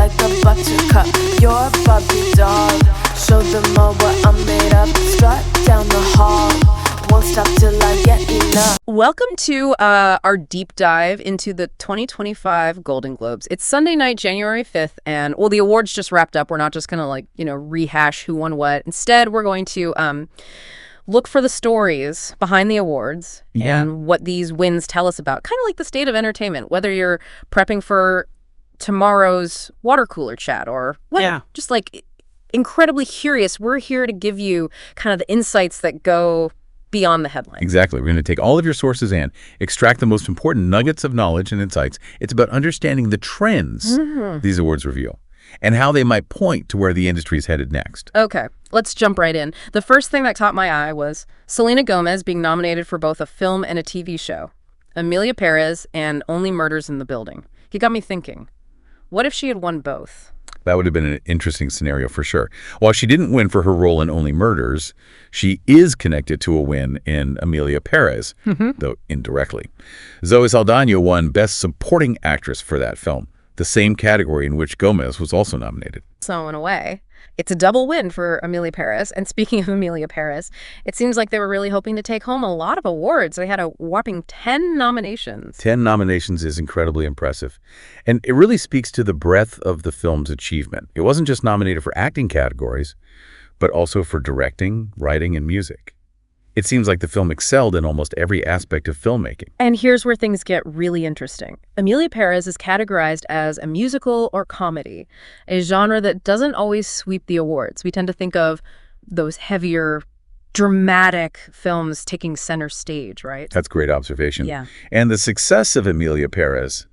like a buttercup. You're a Barbie doll. Show them all what I'm made of. Strut down the hall. Won't stop till I get enough. Welcome to our deep dive into the 2025 Golden Globes. It's Sunday night, January 5th, and well, the awards just wrapped up. We're not just going to rehash who won what. Instead, we're going to look for the stories behind the awards and what these wins tell us about, kind of like the state of entertainment, whether you're prepping for tomorrow's water cooler chat or what, just like incredibly curious. We're here to give you kind of the insights that go beyond the headline. Exactly. We're going to take all of your sources and extract the most important nuggets of knowledge and insights. It's about understanding the trends these awards reveal and how they might point to where the industry is headed next. Okay, let's jump right in. The first thing that caught my eye was Selena Gomez being nominated for both a film and a TV show. Emilia Pérez and Only Murders in the Building. It got me thinking, what if she had won both? That would have been an interesting scenario for sure. While she didn't win for her role in Only Murders, she is connected to a win in Emilia Pérez, though indirectly. Zoe Saldana won Best Supporting Actress for that film, the same category in which Gomez was also nominated. So in a way, it's a double win for Emilia Pérez. And speaking of Emilia Pérez, it seems like they were really hoping to take home a lot of awards. They had a whopping 10 nominations. 10 nominations is incredibly impressive. And it really speaks to the breadth of the film's achievement. It wasn't just nominated for acting categories, but also for directing, writing, and music. It seems like the film excelled in almost every aspect of filmmaking. And here's where things get really interesting. Emilia Pérez is categorized as a musical or comedy, a genre that doesn't always sweep the awards. We tend to think of those heavier, dramatic films taking center stage, right? That's a great observation. Yeah. And the success of Emilia Pérez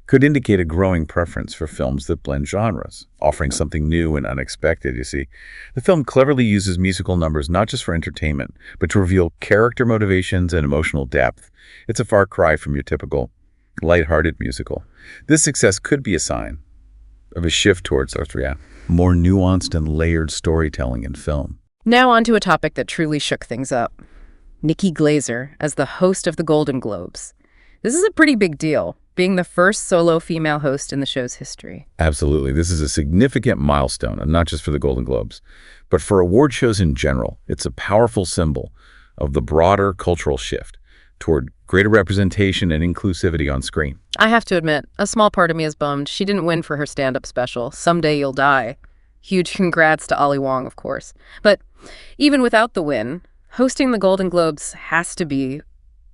could indicate a growing preference for films that blend genres, offering something new and unexpected, you see. The film cleverly uses musical numbers not just for entertainment, but to reveal character motivations and emotional depth. It's a far cry from your typical lighthearted musical. This success could be a sign of a shift towards more nuanced and layered storytelling in film. Now on to a topic that truly shook things up. Nikki Glaser as the host of the Golden Globes. This is a pretty big deal, being the first solo female host in the show's history. Absolutely. This is a significant milestone, and not just for the Golden Globes, but for award shows in general. It's a powerful symbol of the broader cultural shift toward greater representation and inclusivity on screen. I have to admit, a small part of me is bummed she didn't win for her stand-up special, Someday You'll Die. Huge congrats to Ali Wong, of course. But even without the win, hosting the Golden Globes has to be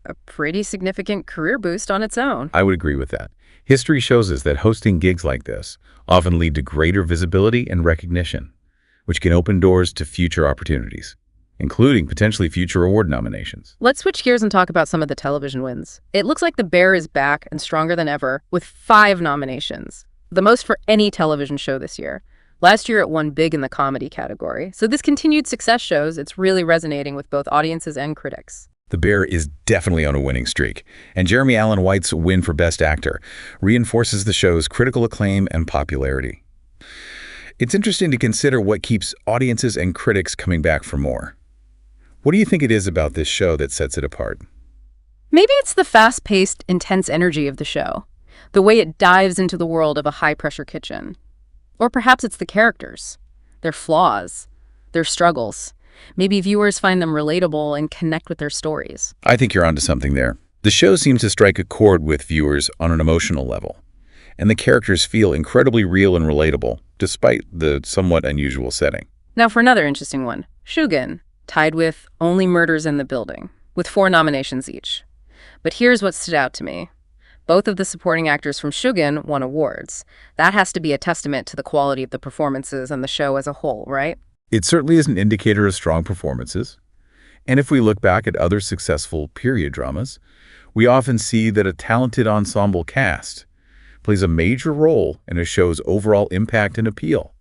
a pretty significant career boost on its own. I would agree with that. History shows us that hosting gigs like this often lead to greater visibility and recognition, which can open doors to future opportunities, including potentially future award nominations. Let's switch gears and talk about some of the television wins. It looks like The Bear is back and stronger than ever with 5 nominations, the most for any television show this year. Last year, it won big in the comedy category. So this continued success shows it's really resonating with both audiences and critics. The Bear is definitely on a winning streak, and Jeremy Allen White's win for Best Actor reinforces the show's critical acclaim and popularity. It's interesting to consider what keeps audiences and critics coming back for more. What do you think it is about this show that sets it apart? Maybe it's the fast-paced, intense energy of the show, the way it dives into the world of a high-pressure kitchen. Or perhaps it's the characters, their flaws, their struggles. Maybe viewers find them relatable and connect with their stories. I think you're onto something there. The show seems to strike a chord with viewers on an emotional level, and the characters feel incredibly real and relatable, despite the somewhat unusual setting. Now for another interesting one, Shugin, tied with Only Murders in the Building, with 4 nominations each. But here's what stood out to me. Both of the supporting actors from Shugin won awards. That has to be a testament to the quality of the performances and the show as a whole, right? It certainly is an indicator of strong performances. And if we look back at other successful period dramas, we often see that a talented ensemble cast plays a major role in a show's overall impact and appeal.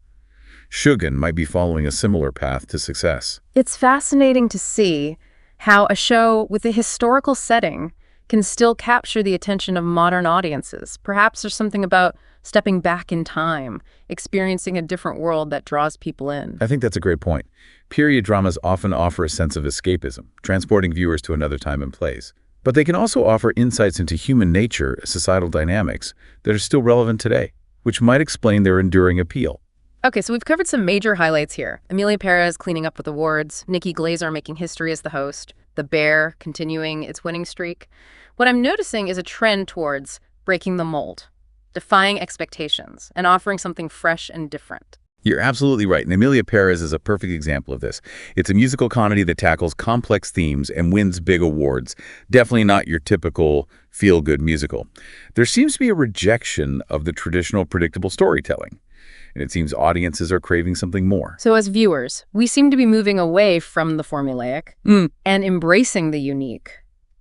Shugin might be following a similar path to success. It's fascinating to see how a show with a historical setting can still capture the attention of modern audiences. Perhaps there's something about stepping back in time, experiencing a different world that draws people in. I think that's a great point. Period dramas often offer a sense of escapism, transporting viewers to another time and place. But they can also offer insights into human nature, societal dynamics that are still relevant today. which might explain their enduring appeal. Okay, so we've covered some major highlights here. Emilia Pérez cleaning up with awards, Nikki Glaser making history as the host, The Bear continuing its winning streak. What I'm noticing is a trend towards breaking the mold, defying expectations, and offering something fresh and different. You're absolutely right, and Emilia Pérez is a perfect example of this. It's a musical comedy that tackles complex themes and wins big awards. Definitely not your typical feel-good musical. There seems to be a rejection of the traditional predictable storytelling, and it seems audiences are craving something more. So as viewers, we seem to be moving away from the formulaic and embracing the unique.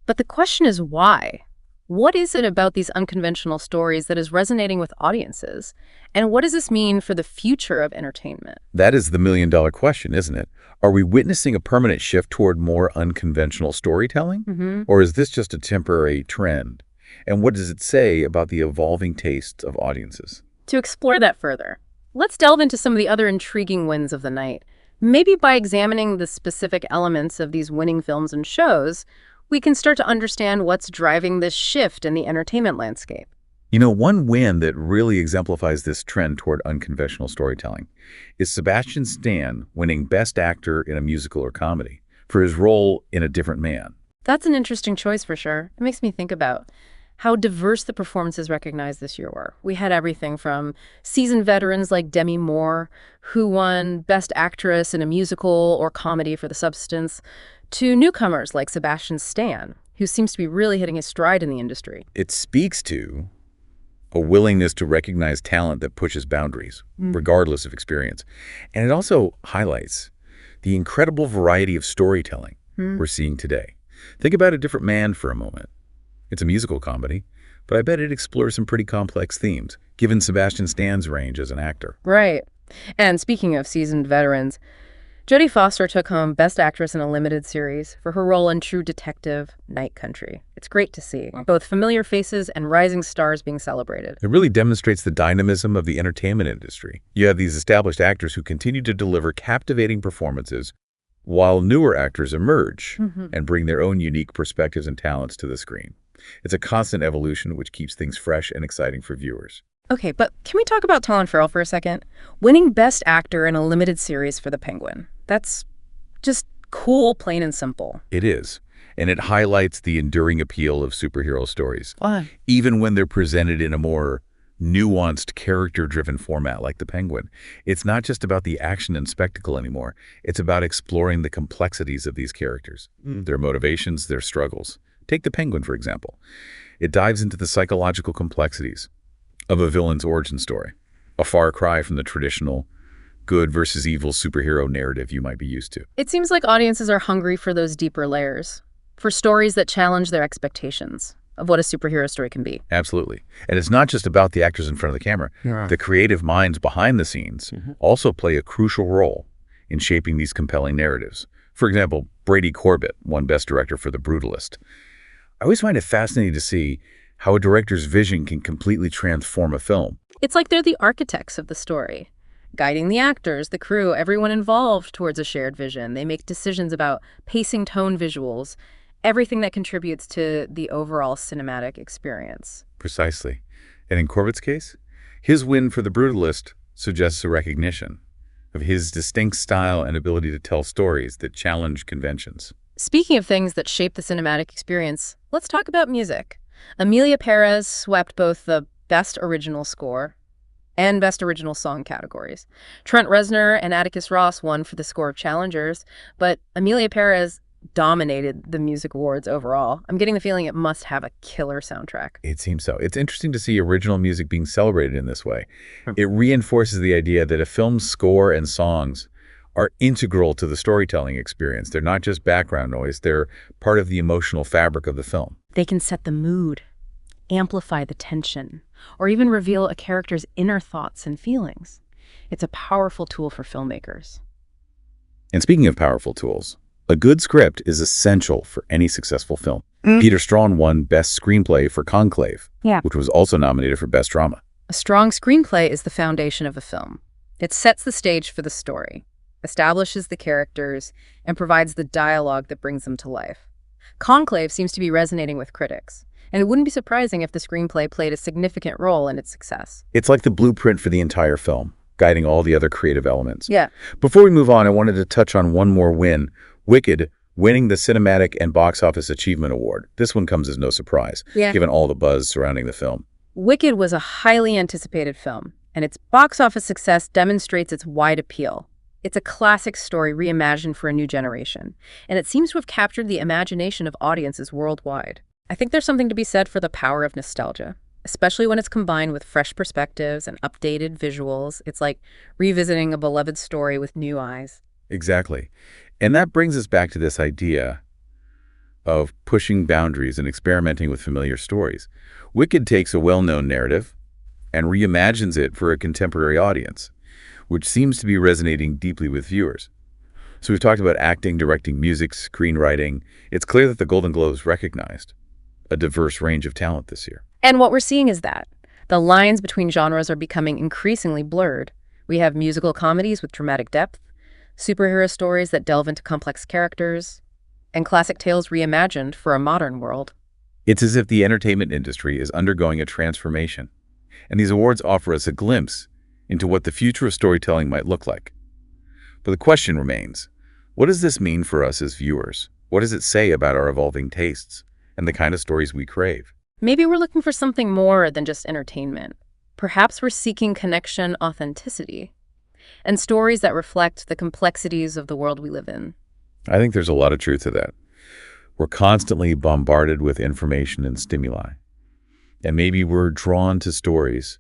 But the question is why? What is it about these unconventional stories that is resonating with audiences? And what does this mean for the future of entertainment? That is the million-dollar question, isn't it? Are we witnessing a permanent shift toward more unconventional storytelling? Or is this just a temporary trend? And what does it say about the evolving tastes of audiences? To explore that further, let's delve into some of the other intriguing wins of the night. Maybe by examining the specific elements of these winning films and shows, we can start to understand what's driving this shift in the entertainment landscape. You know, one win that really exemplifies this trend toward unconventional storytelling is Sebastian Stan winning Best Actor in a Musical or Comedy for his role in A Different Man. That's an interesting choice for sure. It makes me think about how diverse the performances recognized this year were. We had everything from seasoned veterans like Demi Moore, who won Best Actress in a Musical or Comedy for The Substance, to newcomers like Sebastian Stan, who seems to be really hitting his stride in the industry. It speaks to a willingness to recognize talent that pushes boundaries, regardless of experience. And it also highlights the incredible variety of storytelling we're seeing today. Think about A Different Man for a moment. It's a musical comedy, but I bet it explores some pretty complex themes, given Sebastian Stan's range as an actor. Right. And speaking of seasoned veterans, Jodie Foster took home Best Actress in a Limited Series for her role in True Detective Night Country. It's great to see both familiar faces and rising stars being celebrated. It really demonstrates the dynamism of the entertainment industry. You have these established actors who continue to deliver captivating performances while newer actors emerge and bring their own unique perspectives and talents to the screen. It's a constant evolution which keeps things fresh and exciting for viewers. Okay, but can we talk about Colin Farrell for a second? Winning Best Actor in a Limited Series for The Penguin. That's just cool, plain and simple. It is. And it highlights the enduring appeal of superhero stories. Why? Even when they're presented in a more nuanced, character-driven format like The Penguin. It's not just about the action and spectacle anymore. It's about exploring the complexities of these characters, their motivations, their struggles. Take The Penguin, for example. It dives into the psychological complexities of a villain's origin story, a far cry from the traditional good versus evil superhero narrative you might be used to. It seems like audiences are hungry for those deeper layers, for stories that challenge their expectations of what a superhero story can be. Absolutely. And it's not just about the actors in front of the camera. Yeah. The creative minds behind the scenes also play a crucial role in shaping these compelling narratives. For example, Brady Corbett won Best Director for The Brutalist. I always find it fascinating to see how a director's vision can completely transform a film. It's like they're the architects of the story, guiding the actors, the crew, everyone involved towards a shared vision. They make decisions about pacing, tone, visuals, everything that contributes to the overall cinematic experience. Precisely. And in Corbett's case, his win for The Brutalist suggests a recognition of his distinct style and ability to tell stories that challenge conventions. Speaking of things that shape the cinematic experience, let's talk about music. Emilia Pérez swept both the Best Original Score and Best Original Song categories. Trent Reznor and Atticus Ross won for the score of Challengers, but Emilia Pérez dominated the music awards overall. I'm getting the feeling it must have a killer soundtrack. It seems so. It's interesting to see original music being celebrated in this way. It reinforces the idea that a film's score and songs are integral to the storytelling experience. They're not just background noise. They're part of the emotional fabric of the film. They can set the mood, amplify the tension, or even reveal a character's inner thoughts and feelings. It's a powerful tool for filmmakers. And speaking of powerful tools, a good script is essential for any successful film. Peter Strawn won Best Screenplay for Conclave, which was also nominated for Best Drama. A strong screenplay is the foundation of a film. It sets the stage for the story, establishes the characters, and provides the dialogue that brings them to life. Conclave seems to be resonating with critics, And it wouldn't be surprising if the screenplay played a significant role in its success. It's like the blueprint for the entire film, guiding all the other creative elements. Yeah. Before we move on, I wanted to touch on one more win. Wicked winning the Cinematic and Box Office Achievement Award. This one comes as no surprise, given all the buzz surrounding the film. Wicked was a highly anticipated film, and its box office success demonstrates its wide appeal. It's a classic story reimagined for a new generation, and it seems to have captured the imagination of audiences worldwide. I think there's something to be said for the power of nostalgia, especially when it's combined with fresh perspectives and updated visuals. It's like revisiting a beloved story with new eyes. Exactly. And that brings us back to this idea of pushing boundaries and experimenting with familiar stories. Wicked takes a well-known narrative and reimagines it for a contemporary audience, which seems to be resonating deeply with viewers. So we've talked about acting, directing, music, screenwriting. It's clear that the Golden Globes recognized a diverse range of talent this year. And what we're seeing is that the lines between genres are becoming increasingly blurred. We have musical comedies with dramatic depth, superhero stories that delve into complex characters, and classic tales reimagined for a modern world. It's as if the entertainment industry is undergoing a transformation, and these awards offer us a glimpse into what the future of storytelling might look like. But the question remains, what does this mean for us as viewers? What does it say about our evolving tastes and the kind of stories we crave? Maybe we're looking for something more than just entertainment. Perhaps we're seeking connection, authenticity, and stories that reflect the complexities of the world we live in. I think there's a lot of truth to that. We're constantly bombarded with information and stimuli, and maybe we're drawn to stories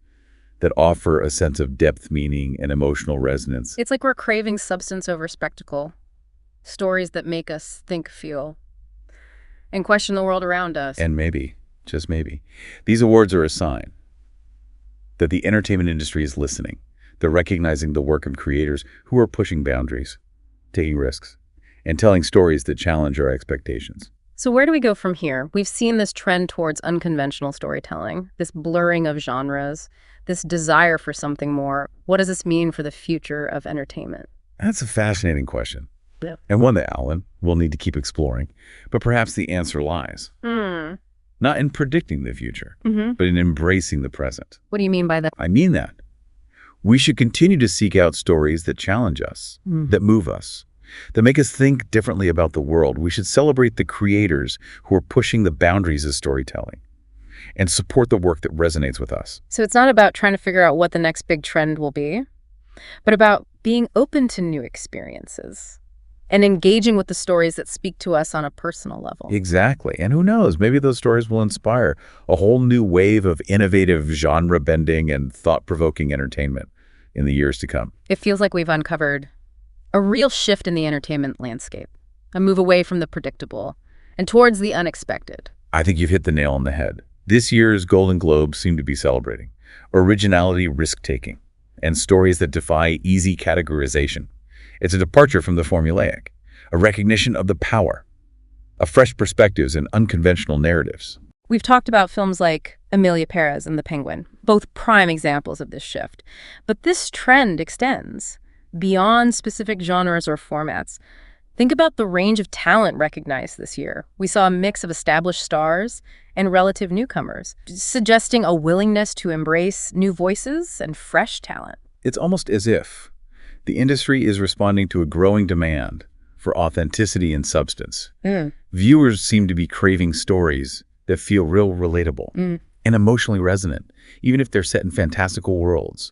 that offer a sense of depth, meaning, and emotional resonance. It's like we're craving substance over spectacle, stories that make us think, feel, and question the world around us. And maybe, just maybe, these awards are a sign that the entertainment industry is listening. They're recognizing the work of creators who are pushing boundaries, taking risks, and telling stories that challenge our expectations. So where do we go from here? We've seen this trend towards unconventional storytelling, this blurring of genres, this desire for something more. What does this mean for the future of entertainment? That's a fascinating question. Yeah. And one that, Alan, we'll need to keep exploring. But perhaps the answer lies not in predicting the future, but in embracing the present. What do you mean by that? I mean that. We should continue to seek out stories that challenge us, that move us, that make us think differently about the world. We should celebrate the creators who are pushing the boundaries of storytelling and support the work that resonates with us. So it's not about trying to figure out what the next big trend will be, but about being open to new experiences and engaging with the stories that speak to us on a personal level. Exactly. And who knows, maybe those stories will inspire a whole new wave of innovative genre-bending and thought-provoking entertainment in the years to come. It feels like we've uncovered a real shift in the entertainment landscape, a move away from the predictable and towards the unexpected. I think you've hit the nail on the head. This year's Golden Globes seem to be celebrating originality, risk-taking, and stories that defy easy categorization. It's a departure from the formulaic, a recognition of the power of fresh perspectives and unconventional narratives. We've talked about films like Emilia Pérez and The Penguin, both prime examples of this shift. But this trend extends beyond specific genres or formats. Think about the range of talent recognized this year. We saw a mix of established stars and relative newcomers, suggesting a willingness to embrace new voices and fresh talent. It's almost as if the industry is responding to a growing demand for authenticity and substance. Viewers seem to be craving stories that feel real relatable and emotionally resonant, even if they're set in fantastical worlds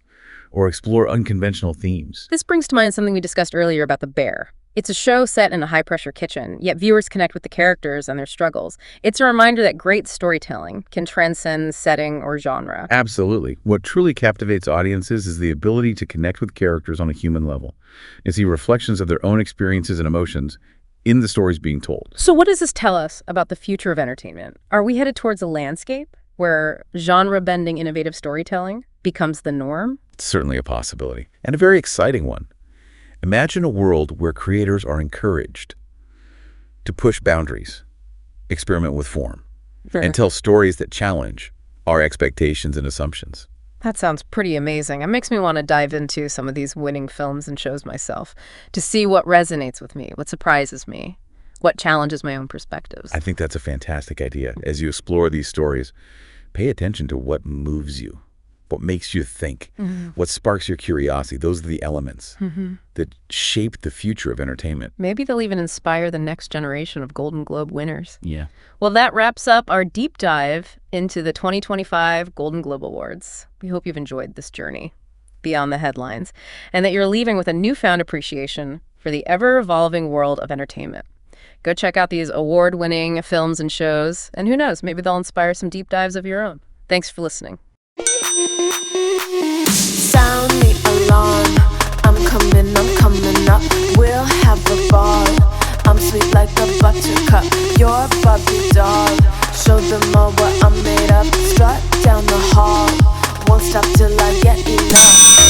or explore unconventional themes. This brings to mind something we discussed earlier about The Bear. It's a show set in a high-pressure kitchen, yet viewers connect with the characters and their struggles. It's a reminder that great storytelling can transcend setting or genre. Absolutely. What truly captivates audiences is the ability to connect with characters on a human level and see reflections of their own experiences and emotions in the stories being told. So what does this tell us about the future of entertainment? Are we headed towards a landscape where genre-bending innovative storytelling becomes the norm? It's certainly a possibility, and a very exciting one. Imagine a world where creators are encouraged to push boundaries, experiment with form, and tell stories that challenge our expectations and assumptions. That sounds pretty amazing. It makes me want to dive into some of these winning films and shows myself to see what resonates with me, what surprises me, what challenges my own perspectives. I think that's a fantastic idea. As you explore these stories, pay attention to what moves you, what makes you think, what sparks your curiosity. Those are the elements that shape the future of entertainment. Maybe they'll even inspire the next generation of Golden Globe winners. Yeah. Well, that wraps up our deep dive into the 2025 Golden Globe Awards. We hope you've enjoyed this journey beyond the headlines and that you're leaving with a newfound appreciation for the ever-evolving world of entertainment. Go check out these award-winning films and shows, and who knows, maybe they'll inspire some deep dives of your own. Thanks for listening. Sound the alarm. I'm coming up. We'll have a ball. I'm sweet like a buttercup. You're a Barbie doll. Show them all what I'm made of. Strut down the hall. Won't stop till I get enough.